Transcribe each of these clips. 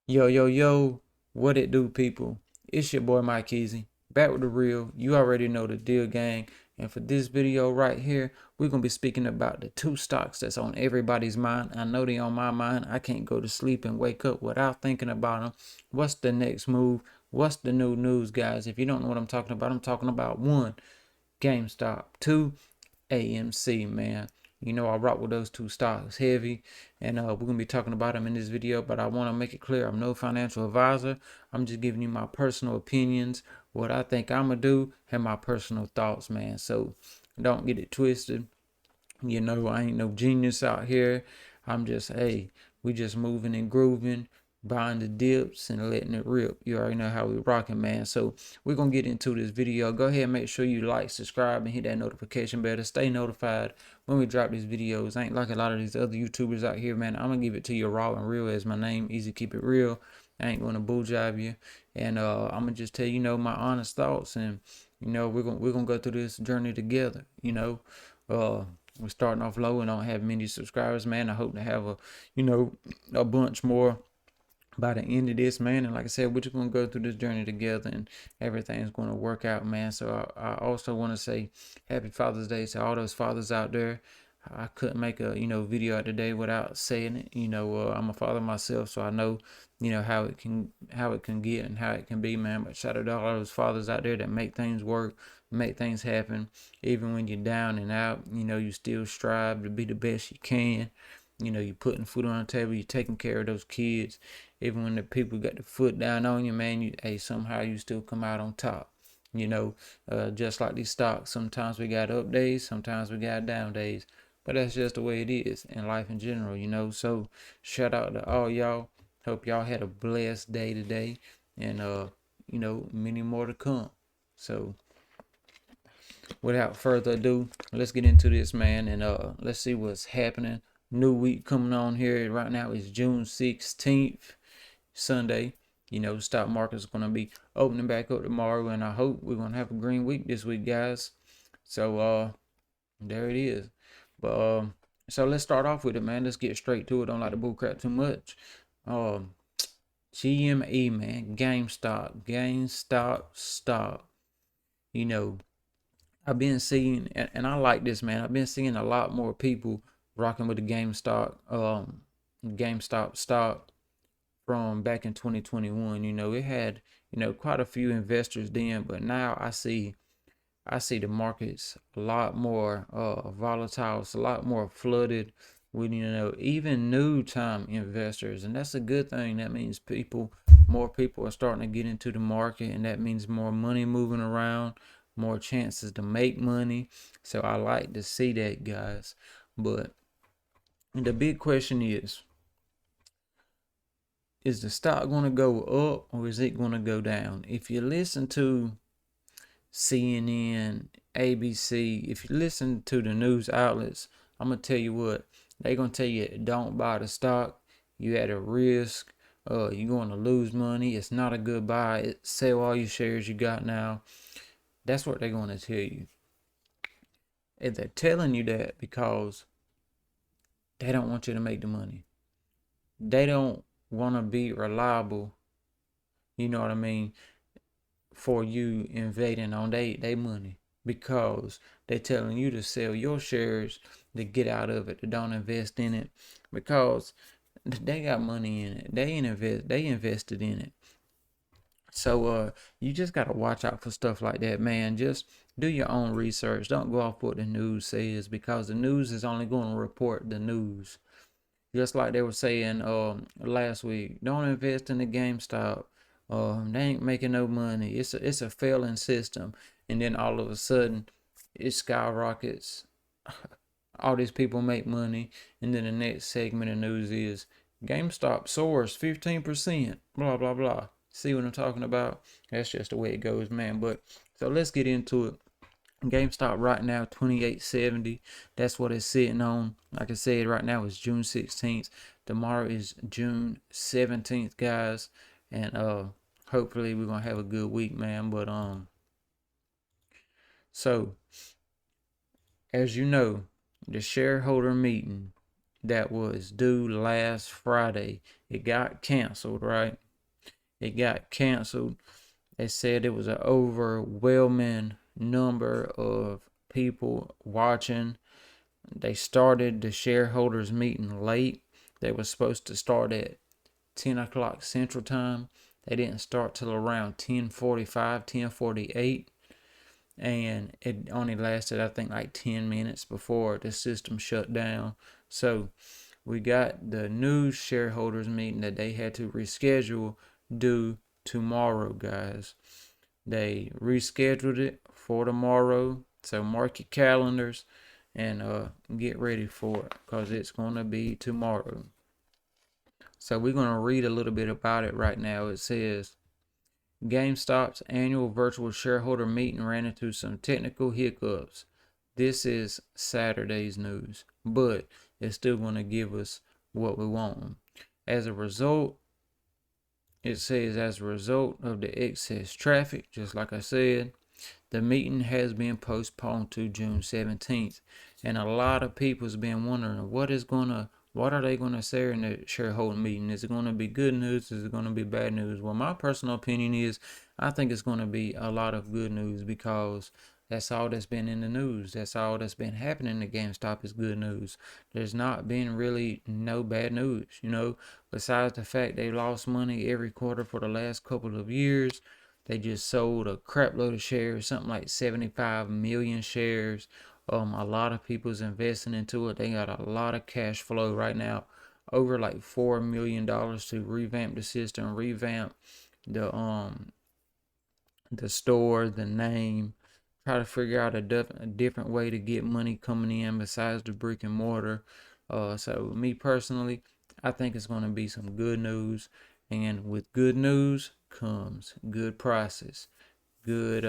Yo, what it do, people? It's your boy Mike Easy, back with the real. You already know the deal, gang. And for this video right here, we're gonna be speaking about the two stocks that's on everybody's mind. I know they on my mind. I can't go to sleep and wake up without thinking about them. What's the next move? What's the new news, guys? If you don't know what I'm talking about one, GameStop, two, AMC, man. You know, I rock with those two stocks heavy, and we're gonna be talking about them in this video. But I want to make it clear, I'm no financial advisor. I'm just giving you my personal opinions, what I think I'm gonna do, and my personal thoughts, man. So don't get it twisted. You know, I ain't no genius out here. I'm just, hey, we just moving and grooving, buying the dips and letting it rip. You already know how we rocking, man. So we're gonna get into this video. Go ahead and make sure you like, subscribe, and hit that notification bell to stay notified when we drop these videos. Ain't like a lot of these other YouTubers out here, man. I'm gonna give it to you raw and real as my name. Easy, keep it real. I ain't gonna bull jive you. And I'm gonna just tell you, my honest thoughts, and we're gonna go through this journey together, uh we're starting off low and don't have many subscribers, man. I hope to have a bunch more by the end of this, man. And like I said, we're just gonna go through this journey together, and everything's gonna work out, man. So I also want to say Happy Father's Day to all those fathers out there. I couldn't make a video out today without saying it. I'm a father myself, so I know how it can get and how it can be, man. But shout out to all those fathers out there that make things work, make things happen, even when you're down and out. You still strive to be the best you can. You're putting food on the table, you're taking care of those kids, even when the people got the foot down on you, man. Somehow you still come out on top. Just like these stocks, sometimes we got up days, sometimes we got down days, but that's just the way it is in life in general. So shout out to all y'all. Hope y'all had a blessed day today, and many more to come. So without further ado, let's get into this, man, and let's see what's happening. New week coming on here right now is June 16th, Sunday. Stock market's gonna be opening back up tomorrow, and I hope we're gonna have a green week this week, guys. So there it is. But so let's start off with it, man. Let's get straight to it. Don't like to bull crap too much. Um GME, man, GameStop stock. You know, I've been seeing, and I like this, man. I've been seeing a lot more people rocking with the GameStop stock from back in 2021. It had, quite a few investors then, but now I see the markets a lot more volatile. It's a lot more flooded with, even new time investors, and that's a good thing. That means more people are starting to get into the market, and that means more money moving around, more chances to make money. So I like to see that, guys. But the big question is the stock going to go up or is it going to go down? If you listen to CNN, ABC, if you listen to the news outlets, I'm going to tell you what, they're going to tell you, don't buy the stock. You at a risk. You're going to lose money. It's not a good buy. Sell all your shares you got now. That's what they're going to tell you. And they're telling you that because they don't want you to make the money. They don't want to be reliable, you know what I mean, for you invading on they money, because they telling you to sell your shares to get out of it, to don't invest in it, because they got money in it. They invested in it. So you just gotta watch out for stuff like that, man. Just do your own research. Don't go off what the news says, because the news is only going to report the news. Just like they were saying last week, don't invest in the GameStop. They ain't making no money. It's a failing system. And then all of a sudden, it skyrockets. All these people make money, and then the next segment of news is GameStop soars 15%. Blah blah blah. See what I'm talking about? That's just the way it goes, man. But so let's get into it. GameStop right now 28.70. That's what it's sitting on. Like I said, right now it's June 16th. Tomorrow is June 17th, guys. And hopefully we're gonna have a good week, man. But so as you know, the shareholder meeting that was due last Friday. It got canceled, right? It got canceled. They said it was an overwhelming number of people watching. They started the shareholders meeting late. They were supposed to start at 10 o'clock Central Time. They didn't start till around 10:45, 10:48. And it only lasted, I think, like 10 minutes before the system shut down. So we got the new shareholders meeting that they had to reschedule due tomorrow, guys. They rescheduled it for tomorrow. So mark your calendars and get ready for it, because it's going to be tomorrow. So we're going to read a little bit about it right now. It says, GameStop's annual virtual shareholder meeting ran into some technical hiccups. This is Saturday's news, but it's still going to give us what we want. As a result, it says, as a result of the excess traffic, just like I said, the meeting has been postponed to June 17th. And a lot of people's been wondering what are they gonna say in the shareholder meeting? Is it gonna be good news? Is it gonna be bad news? Well, my personal opinion is I think it's gonna be a lot of good news, because that's all that's been in the news. That's all that's been happening at GameStop is good news. There's not been really no bad news, besides the fact they lost money every quarter for the last couple of years. They just sold a crap load of shares, something like 75 million shares. A lot of people's investing into it. They got a lot of cash flow right now, over like $4 million to revamp the system, revamp the store, the name, try to figure out a different way to get money coming in besides the brick and mortar. So me personally, I think it's going to be some good news, and with good news comes good prices, good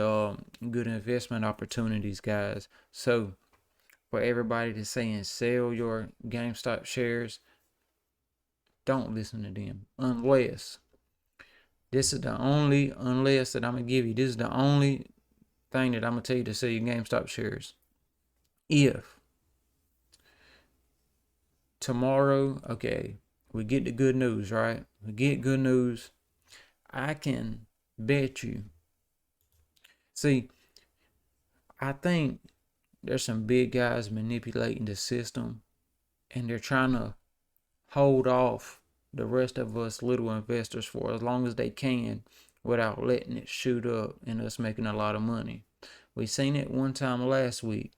investment opportunities, guys. So for everybody that's saying sell your GameStop shares, don't listen to them unless this is the only unless that I'm gonna give you. This is the only thing that I'm gonna tell you to sell your GameStop shares. If tomorrow, okay, we get the good news, right? We get good news. I can bet you. See, I think there's some big guys manipulating the system, and they're trying to hold off the rest of us little investors for as long as they can without letting it shoot up and us making a lot of money. We seen it one time last week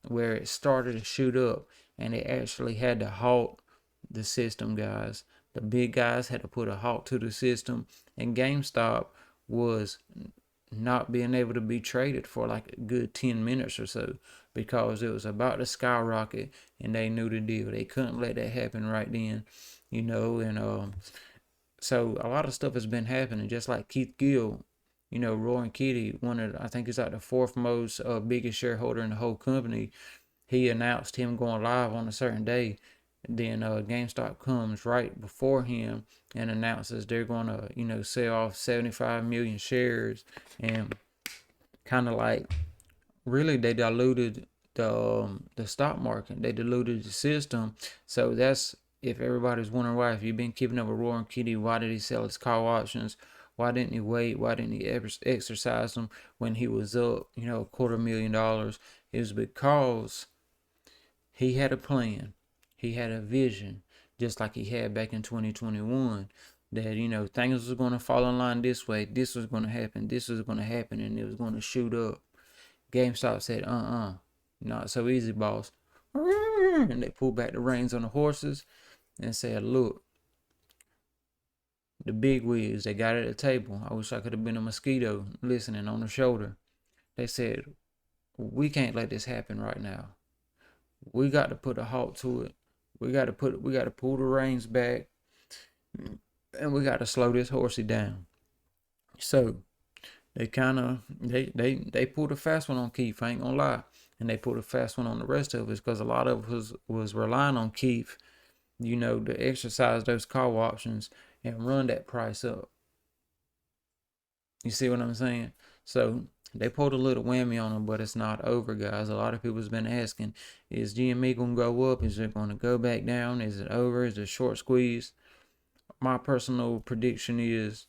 where it started to shoot up, and it actually had to halt the system, guys. The big guys had to put a halt to the system, and GameStop was not being able to be traded for like a good 10 minutes or so, because it was about to skyrocket, and they knew the deal. They couldn't let that happen right then, and so a lot of stuff has been happening, just like Keith Gill, Roaring Kitty, I think he's like the fourth most biggest shareholder in the whole company. He announced him going live on a certain day. Then GameStop comes right before him and announces they're going to, sell off 75 million shares, and kind of like really they diluted the stock market. They diluted the system. So that's, if everybody's wondering why, if you've been keeping up with Roaring Kitty, why did he sell his call options? Why didn't he wait? Why didn't he ever exercise them when he was up, $250,000? It was because he had a plan. He had a vision, just like he had back in 2021, that, things was going to fall in line this way. This was going to happen. This was going to happen, and it was going to shoot up. GameStop said, not so easy, boss. And they pulled back the reins on the horses and said, look, the big wigs, they got at the table. I wish I could have been a mosquito listening on the shoulder. They said, we can't let this happen right now. We got to put a halt to it. We got to pull the reins back, and we got to slow this horsey down. So they they pulled a fast one on Keith, I ain't gonna lie. And they pulled a fast one on the rest of us, because a lot of us was relying on Keith, to exercise those call options and run that price up. You see what I'm saying? So they pulled a little whammy on them, but it's not over, guys. A lot of people's been asking, is GME gonna go up? Is it gonna go back down? Is it over? Is it short squeeze? My personal prediction is,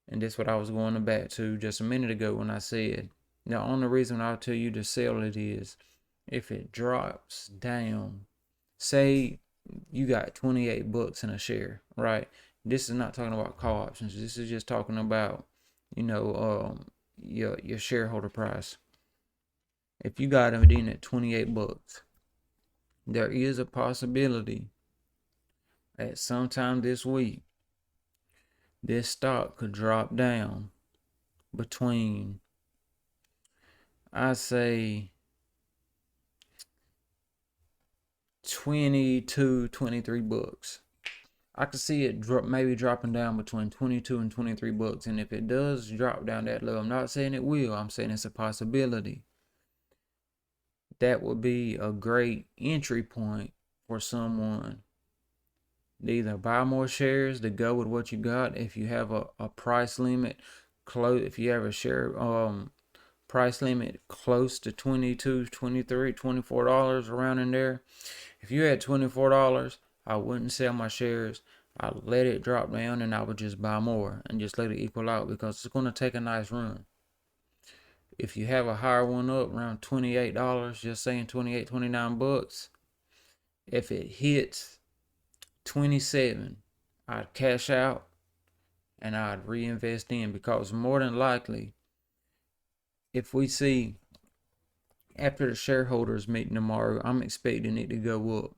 and that's what I was going back to just a minute ago when I said, the only reason I'll tell you to sell it is if it drops down. Say you got 28 bucks in a share, right? This is not talking about call options. This is just talking about, your shareholder price. If you got them in at 28 bucks, there is a possibility at sometime this week this stock could drop down between, I say, 22, 23 bucks. I could see it maybe dropping down between 22 and 23 bucks. And if it does drop down that low, I'm not saying it will, I'm saying it's a possibility. That would be a great entry point for someone to either buy more shares to go with what you got. If you have a price limit close, if you have a share price limit close to 22, 23, $24 around in there. If you had $24, I wouldn't sell my shares. I'd let it drop down and I would just buy more and just let it equal out because it's going to take a nice run. If you have a higher one up around $28, just saying 28, 29 bucks, if it hits 27, I'd cash out and I'd reinvest in, because more than likely, if we see after the shareholders meeting tomorrow, I'm expecting it to go up.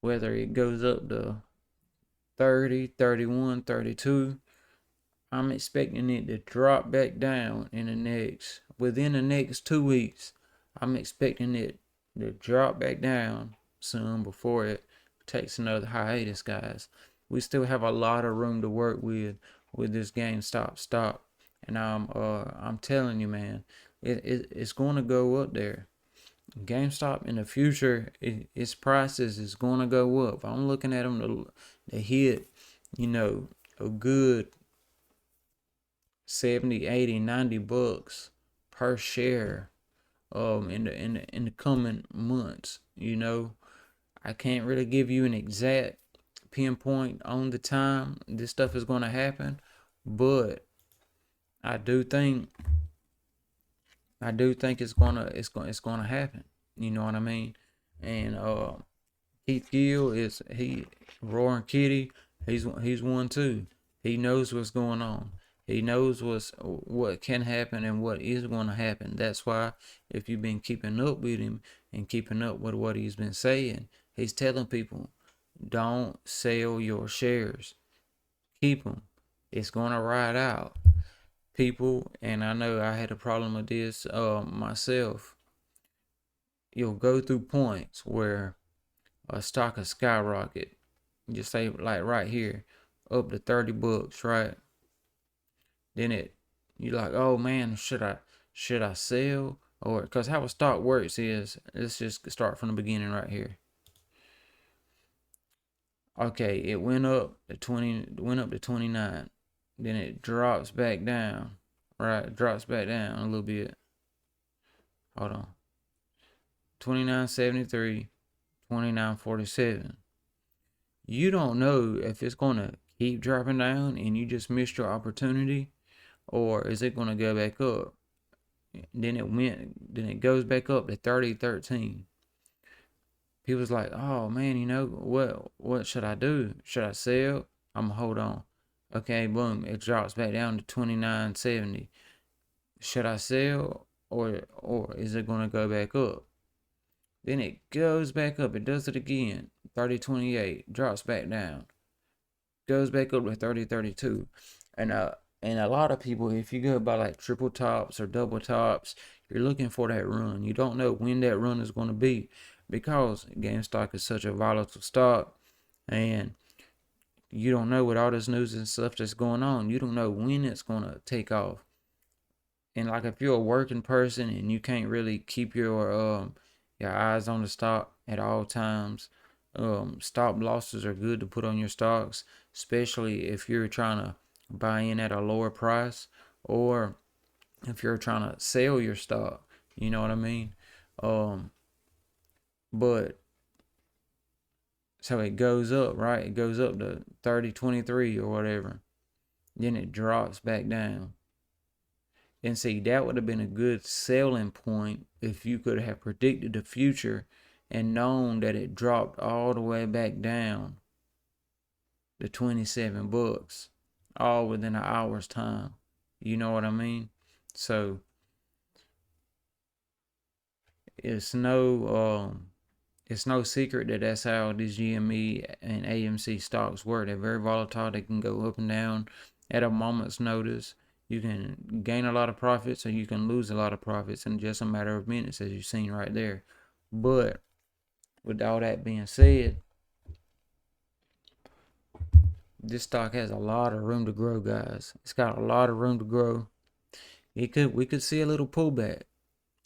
Whether it goes up to 30, 31, 32, I'm expecting it to drop back down within the next 2 weeks. I'm expecting it to drop back down soon before it takes another hiatus, guys. We still have a lot of room to work with this GameStop stock, and I'm telling you, man, it's going to go up there. GameStop in the future, its prices is going to go up. I'm looking at them to hit, a good 70, 80, 90 bucks per share in the coming months. I can't really give you an exact pinpoint on the time this stuff is going to happen, but I do think it's gonna happen. You know what I mean? And Keith Gill Roaring Kitty. He's one too. He knows what's going on. He knows what can happen and what is going to happen. That's why if you've been keeping up with him and keeping up with what he's been saying, he's telling people, don't sell your shares. Keep them. It's gonna ride out, people. And I know I had a problem with this myself. You'll go through points where a stock will skyrocket, just say like right here, up to 30 bucks, right? Then you're like, oh man, should I sell? Or because how a stock works is, let's just start from the beginning right here. Okay, it went up to 29. Then it drops back down, right? It drops back down a little bit. Hold on. 29.73, 29.47. You don't know if it's going to keep dropping down and you just missed your opportunity, or is it going to go back up? Then it goes back up to 30.13. People's like, oh man, what should I do? Should I sell? I'm gonna hold on. Okay, boom, it drops back down to 29.70. Should I sell, or is it gonna go back up? Then it goes back up. It does it again. 30.28, drops back down, goes back up to 30.32. And a lot of people, if you go by like triple tops or double tops, you're looking for that run. You don't know when that run is going to be, because GameStop is such a volatile stock, and you don't know, with all this news and stuff that's going on, you don't know when it's going to take off. And like if you're a working person and you can't really keep your eyes on the stock at all times, stop losses are good to put on your stocks, especially if you're trying to buy in at a lower price, or if you're trying to sell your stock. You know what I mean? Um, but so it goes up, right? It goes up to 30.23 or whatever. Then it drops back down. And see, that would have been a good selling point if you could have predicted the future and known that it dropped all the way back down to 27 bucks all within an hour's time. You know what I mean? So it's no secret that that's how these GME and AMC stocks work. They're very volatile. They can go up and down at a moment's notice. You can gain a lot of profits or you can lose a lot of profits in just a matter of minutes, as you've seen right there. But with all that being said, this stock has a lot of room to grow, guys. It's got a lot of room to grow. We could see a little pullback.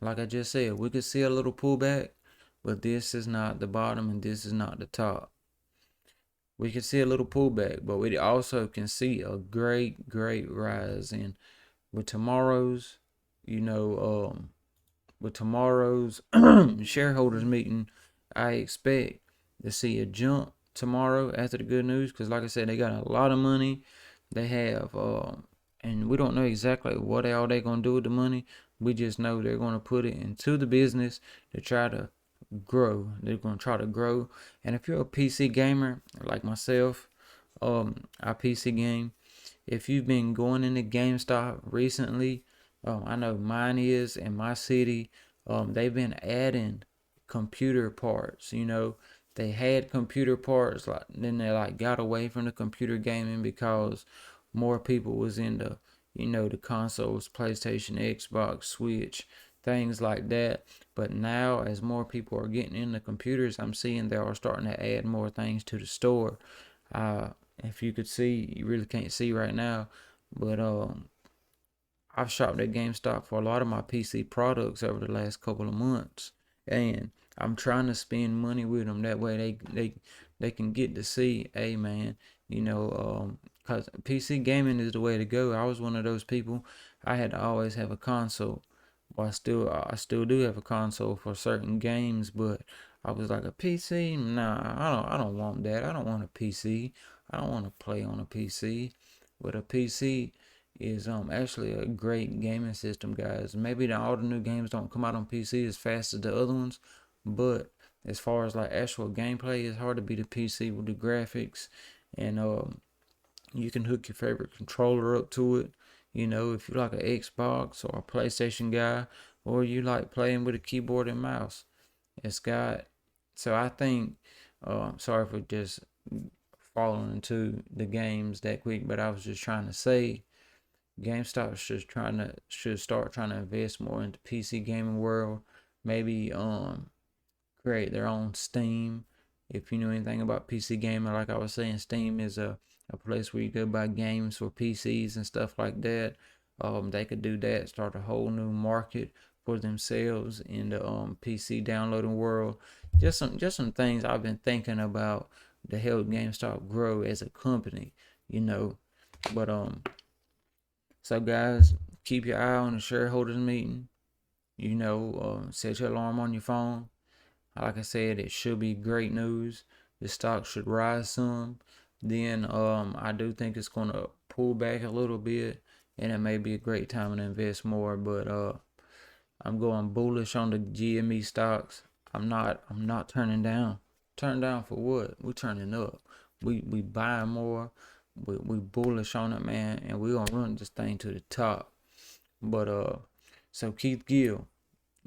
Like I just said, we could see a little pullback, but this is not the bottom and this is not the top. We can see a little pullback, but we also can see a great rise. And with tomorrow's, you know, with tomorrow's shareholders meeting, I expect to see a jump tomorrow after the good news, because like I said, they got a lot of money. They have, and we don't know exactly what all they're gonna do with the money. We just know they're gonna put it into the business to try to grow. They're gonna try to grow. And if you're a PC gamer like myself, I PC game. If you've been going into GameStop recently, I know mine is in my city. They've been adding computer parts. You know, they had computer parts, like then they like got away from the computer gaming because more people was into, the consoles, PlayStation, Xbox, Switch, things like that. But now, as more people are getting into computers, I'm seeing they are starting to add more things to the store. If you could see, you really can't see right now, but I've shopped at GameStop for a lot of my PC products over the last couple of months, and I'm trying to spend money with them. That way, they can get to see, hey man, cause PC gaming is the way to go. I was one of those people. I had to always have a console. Well, I still do have a console for certain games, but I was like a PC. Nah, I don't want that. I don't want a PC. I don't want to play on a PC. But a PC is actually a great gaming system, guys. Maybe all the new games don't come out on PC as fast as the other ones, but as far as like actual gameplay, it's hard to beat a PC with the graphics, and you can hook your favorite controller up to it. If you like an Xbox or a PlayStation guy, or you like playing with a keyboard and mouse, it's got. So I think, sorry for just falling into the games that quick, but I was just trying to say GameStop should start trying to invest more into PC gaming world. Maybe create their own Steam. If you know anything about PC gaming, like I was saying, Steam is a place where you go buy games for PCs and stuff like that. They could do that, start a whole new market for themselves in the PC downloading world. Just some things I've been thinking about to help GameStop grow as a company, you know. But so guys, keep your eye on the shareholders meeting. Set your alarm on your phone. Like I said, it should be great news. The stock should rise some. Then I do think it's gonna pull back a little bit, and it may be a great time to invest more. But I'm going bullish on the GME stocks. I'm not turning down. Turn down for what? We're turning up. We buying more. We bullish on it, man, and we gonna run this thing to the top. But so Keith Gill,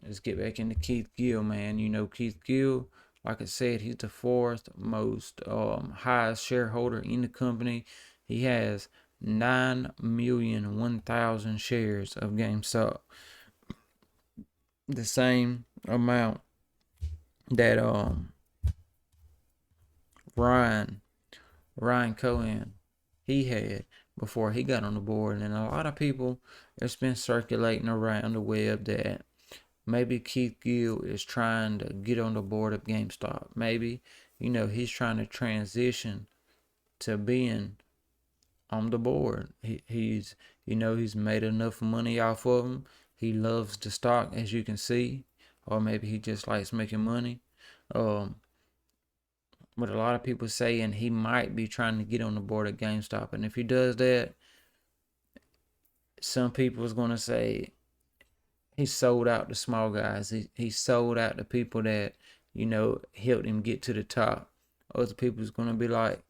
let's get back into Keith Gill, man. Keith Gill, like I said, he's the fourth most highest shareholder in the company. He has 9,001,000 shares of GameStop, the same amount that Ryan Cohen he had before he got on the board. And a lot of people, it's been circulating around the web that maybe Keith Gill is trying to get on the board of GameStop. Maybe, he's trying to transition to being on the board. He's he's made enough money off of them. He loves the stock, as you can see, or maybe he just likes making money. Um, but a lot of people saying he might be trying to get on the board at GameStop, and if he does that, some people is gonna say he sold out the small guys. He sold out the people that helped him get to the top. Other people's gonna be like,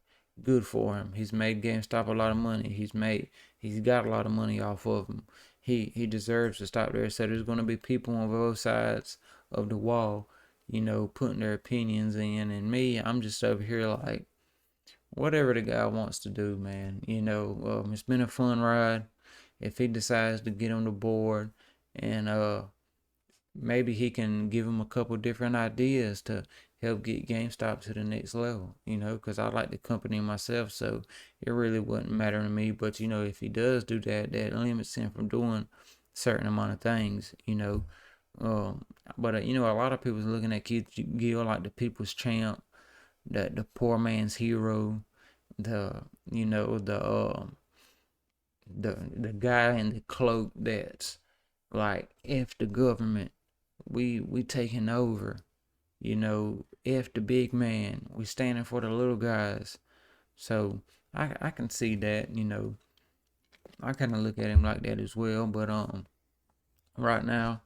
good for him. He's made GameStop a lot of money. He's got a lot of money off of him. He deserves to stop there. So there's gonna be people on both sides of the wall, putting their opinions in. And me, I'm just over here like, whatever the guy wants to do, man. It's been a fun ride. If he decides to get on the board and maybe he can give him a couple different ideas to help get GameStop to the next level, because I like the company myself, so it really wouldn't matter to me. But if he does do that, that limits him from doing a certain amount of things, um, but a lot of people's looking at Keith Gill like the people's champ, the poor man's hero, the the guy in the cloak that's like, if the government, we taking over, if the big man, we standing for the little guys. So I can see that, I kind of look at him like that as well. But right now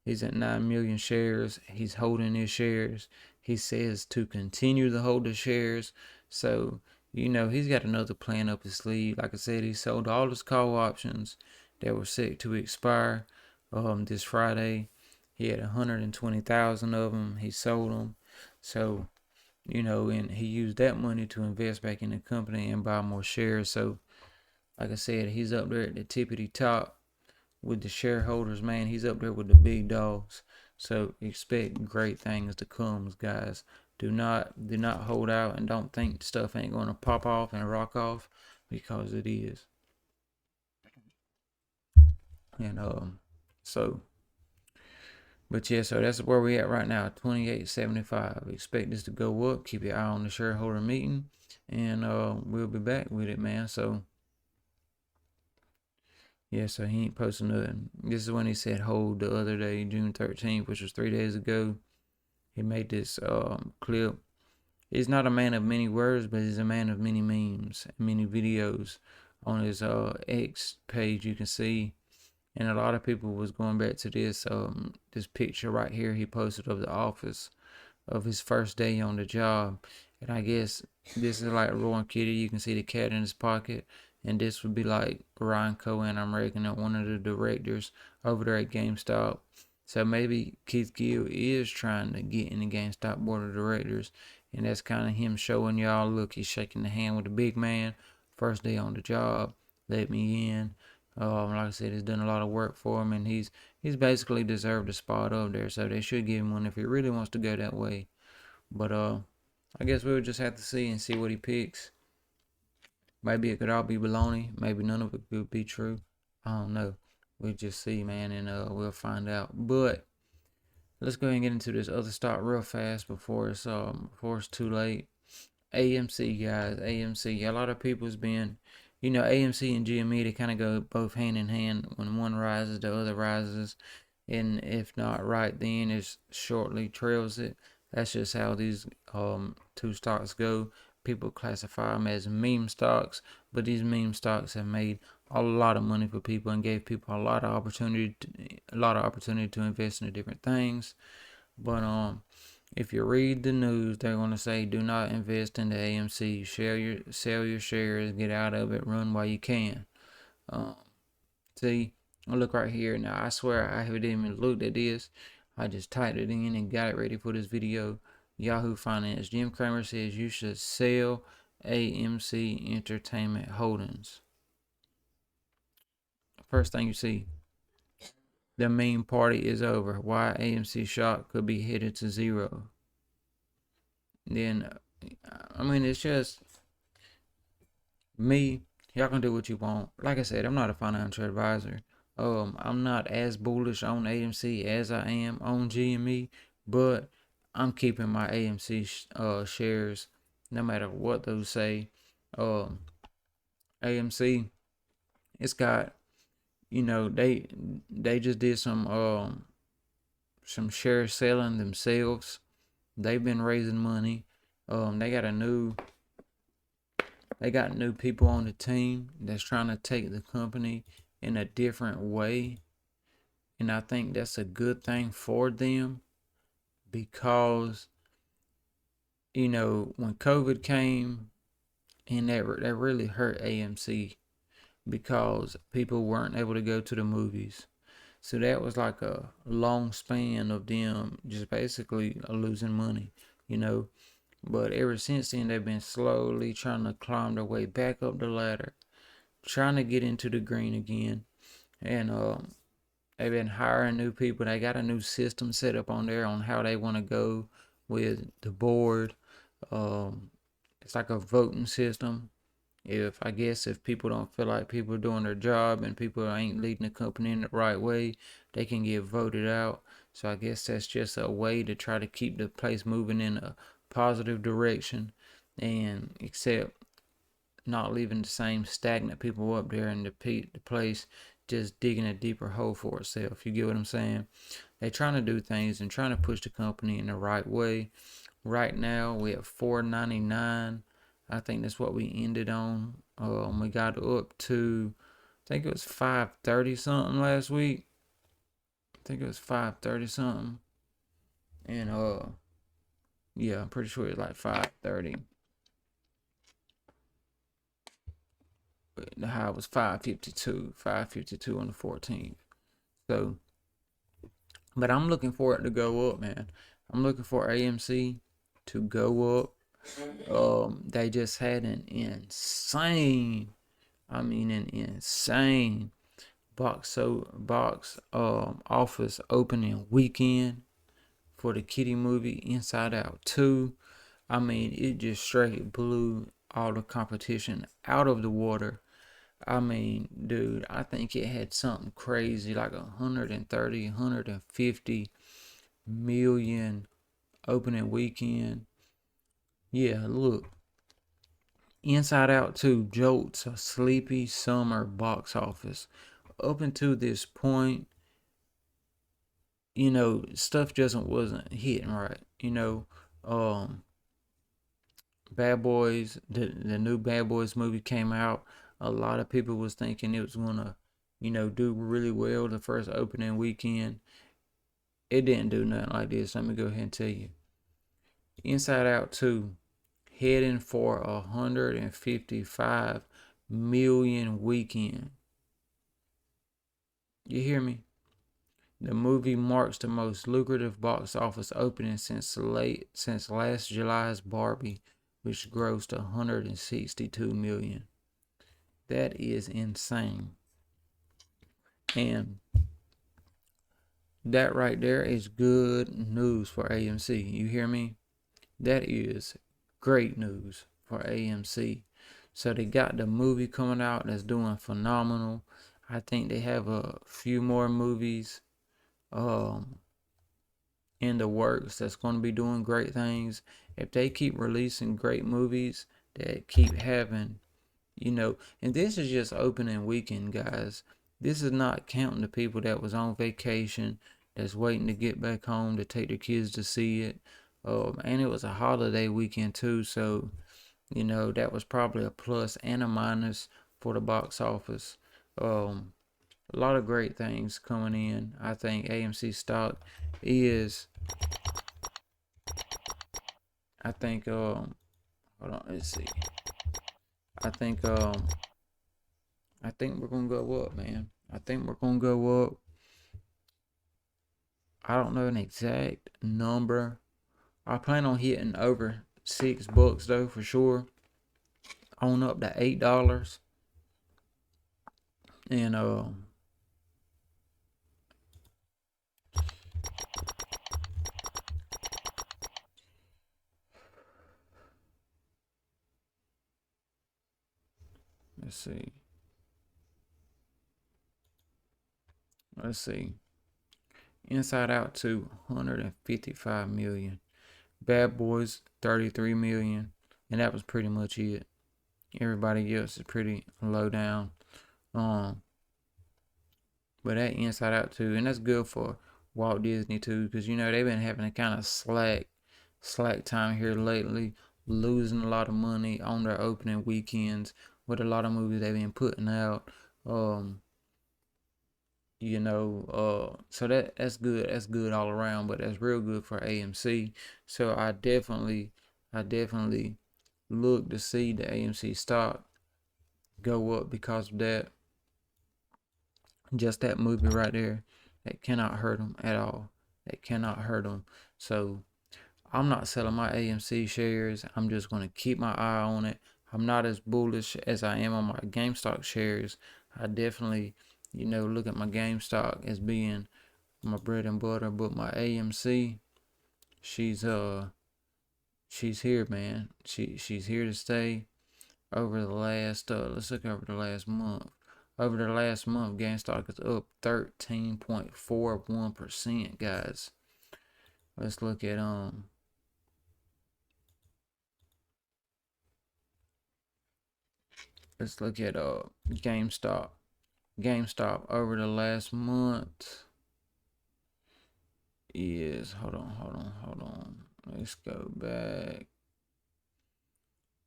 he's at 9 million shares. He's holding his shares. He says to continue to hold the shares. So, he's got another plan up his sleeve. Like I said, he sold all his call options that were set to expire this Friday. He had 120,000 of them. He sold them. So, and he used that money to invest back in the company and buy more shares. So, like I said, he's up there at the tippity top with the shareholders, man. He's up there with the big dogs. So expect great things to come, guys. Do not hold out and don't think stuff ain't gonna pop off and rock off, because it is. And so but yeah, so that's where we at right now, 28.75. Expect this to go up. Keep your eye on the shareholder meeting, and we'll be back with it, man. So yeah, so he ain't posting nothing. This is when he said hold the other day, June 13th, which was 3 days ago. He made this clip. He's not a man of many words, but he's a man of many memes, many videos. On his X page, you can see, and a lot of people was going back to this picture right here he posted of the office of his first day on the job. And I guess this is like Rowan Kitty. You can see the cat in his pocket. And this would be like Ryan Cohen, I'm reckoning, one of the directors over there at GameStop. So maybe Keith Gill is trying to get in the GameStop board of directors. And that's kind of him showing y'all, look, he's shaking the hand with the big man. First day on the job. Let me in. Like I said, he's done a lot of work for him, and he's basically deserved a spot up there. So they should give him one if he really wants to go that way. But I guess we'll just have to see what he picks. Maybe it could all be baloney. Maybe none of it could be true. I don't know. We'll just see, man, and we'll find out. But let's go ahead and get into this other stock real fast before it's too late. AMC, guys. AMC. A lot of people's been, AMC and GME, they kind of go both hand in hand. When one rises, the other rises. And if not right then, it shortly trails it. That's just how these two stocks go. People classify them as meme stocks, but these meme stocks have made a lot of money for people and gave people a lot of opportunity to invest in different things. But if you read the news, they're gonna say do not invest in the AMC. Sell your shares, get out of it, run while you can. See, look right here. Now I swear I haven't even looked at this. I just typed it in and got it ready for this video. Yahoo Finance. Jim Cramer says you should sell AMC Entertainment Holdings. First thing you see, the meme party is over. Why AMC stock could be headed to zero. Then, I mean, it's just me. Y'all can do what you want. Like I said, I'm not a financial advisor. I'm not as bullish on AMC as I am on GME, but I'm keeping my AMC shares no matter what those say. AMC, it's got, they just did some share selling themselves. They've been raising money. They got new people on the team that's trying to take the company in a different way, and I think that's a good thing for them because when COVID came, and that really hurt AMC because people weren't able to go to the movies. So that was like a long span of them just basically losing money, you know. But ever since then, they've been slowly trying to climb their way back up the ladder, trying to get into the green again. And they've been hiring new people. They got a new system set up on there on how they want to go with the board. It's like a voting system. If people don't feel like people are doing their job and people ain't leading the company in the right way, they can get voted out. So I guess that's just a way to try to keep the place moving in a positive direction, and except not leaving the same stagnant people up there and the place just digging a deeper hole for itself. You get what I'm saying? They're trying to do things and trying to push the company in the right way. Right now we have $4.99. I think that's what we ended on. We got up to, I think it was 5.30 something last week. I think it was 5.30 something, and yeah, I'm pretty sure it's like 5.30. The high was 5.52 on the 14th. So, but I'm looking for it to go up, man. I'm looking for AMC to go up. They just had an insane box office opening weekend for the kitty movie Inside Out 2. I mean, it just straight blew all the competition out of the water. I mean, dude, I think it had something crazy like 130, 150 million opening weekend. Yeah, look, Inside Out 2 jolts a sleepy summer box office. Up until this point, stuff just wasn't hitting right. Bad Boys, the new Bad Boys movie came out. A lot of people was thinking it was gonna, do really well the first opening weekend. It didn't do nothing like this. Let me go ahead and tell you. Inside Out 2 heading for 155 million weekend. You hear me? The movie marks the most lucrative box office opening since last July's Barbie, which grossed 162 million. That is insane. And that right there is good news for AMC. You hear me? That is great news for AMC. So they got the movie coming out that's doing phenomenal. I think they have a few more movies in the works that's going to be doing great things. If they keep releasing great movies that keep having, and this is just opening weekend, guys. This is not counting the people that was on vacation that's waiting to get back home to take their kids to see it. And it was a holiday weekend too, so that was probably a plus and a minus for the box office. A lot of great things coming in. I think AMC stock is, I think hold on, let's see. I think we're gonna go up, man. I think we're gonna go up. I don't know an exact number. I plan on hitting over $6 though for sure. On up to $8. And let's see. Let's see. Inside Out 255 million. Bad Boys 33 million. And that was pretty much it. Everybody else is pretty low down. But that Inside Out too, and that's good for Walt Disney too, because you know they've been having a kind of slack time here lately, losing a lot of money on their opening weekends with a lot of movies they've been putting out. So that's good. That's good all around, but that's real good for AMC. So I definitely look to see the AMC stock go up because of that. Just that movie right there, that cannot hurt them at all. That cannot hurt them. So I'm not selling my AMC shares. I'm just going to keep my eye on it. I'm not as bullish as I am on my GameStop shares. I definitely, look at my GameStop as being my bread and butter, but my AMC, she's here, man. She's here to stay. Over the last let's look over the last month. Over the last month, GameStop is up 13.41%, guys. Let's look at GameStop. GameStop over the last month is hold on. Let's go back.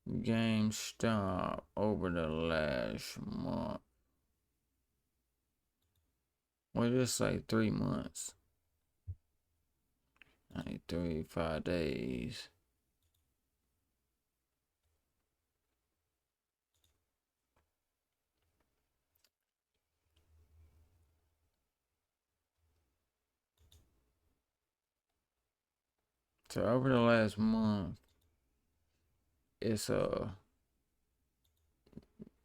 GameStop over the last month. Well, just like 3 months. 93, 5 days. So over the last month, it's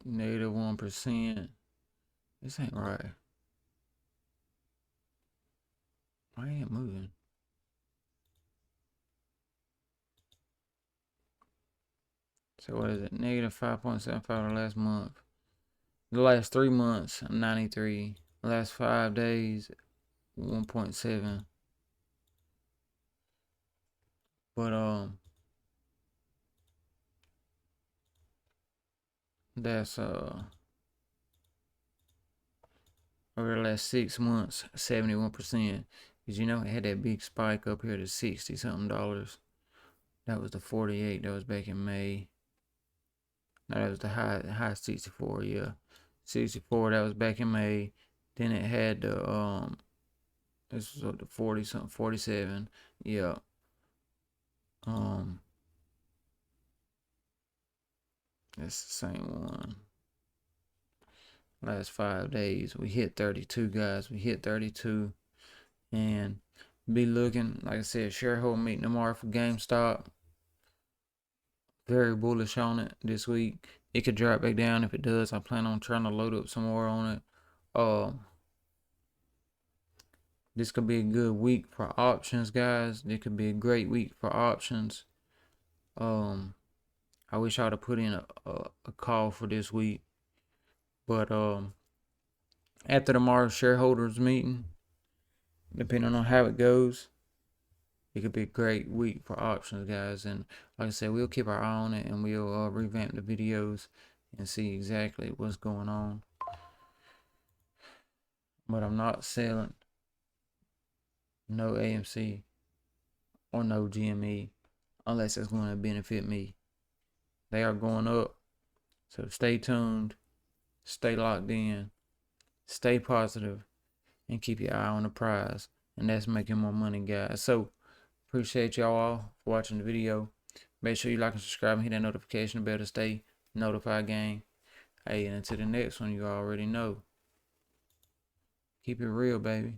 negative 1%. This ain't right. Why ain't it moving? So what is it? Negative 5.75 the last month. The last 3 months, 93. The last 5 days, 1.7. But that's over the last 6 months, 71%. Because it had that big spike up here to 60 something dollars. That was the 48. That was back in May. No, that was the high 64, yeah. 64, that was back in May. Then it had the this was up to 40 something, 47. Yeah. That's the same one. Last 5 days, we hit 32, guys. We hit 32. And be looking, like I said, shareholder meeting tomorrow for GameStop. Very bullish on it this week. It could drop back down. If it does, I plan on trying to load up some more on it. This could be a good week for options, guys. It could be a great week for options. I wish I would have put in a call for this week. But after tomorrow's shareholders meeting, depending on how it goes, it could be a great week for options, guys. And like I said, we'll keep our eye on it, and we'll revamp the videos and see exactly what's going on. But I'm not selling no AMC or no GME unless it's going to benefit me. They are going up, so stay tuned, stay locked in, stay positive, and keep your eye on the prize. And that's making more money, guys. So appreciate y'all all for watching the video. Make sure you like and subscribe and hit that notification bell to stay notified, gang. Hey, and until the next one, you already know. Keep it real, baby.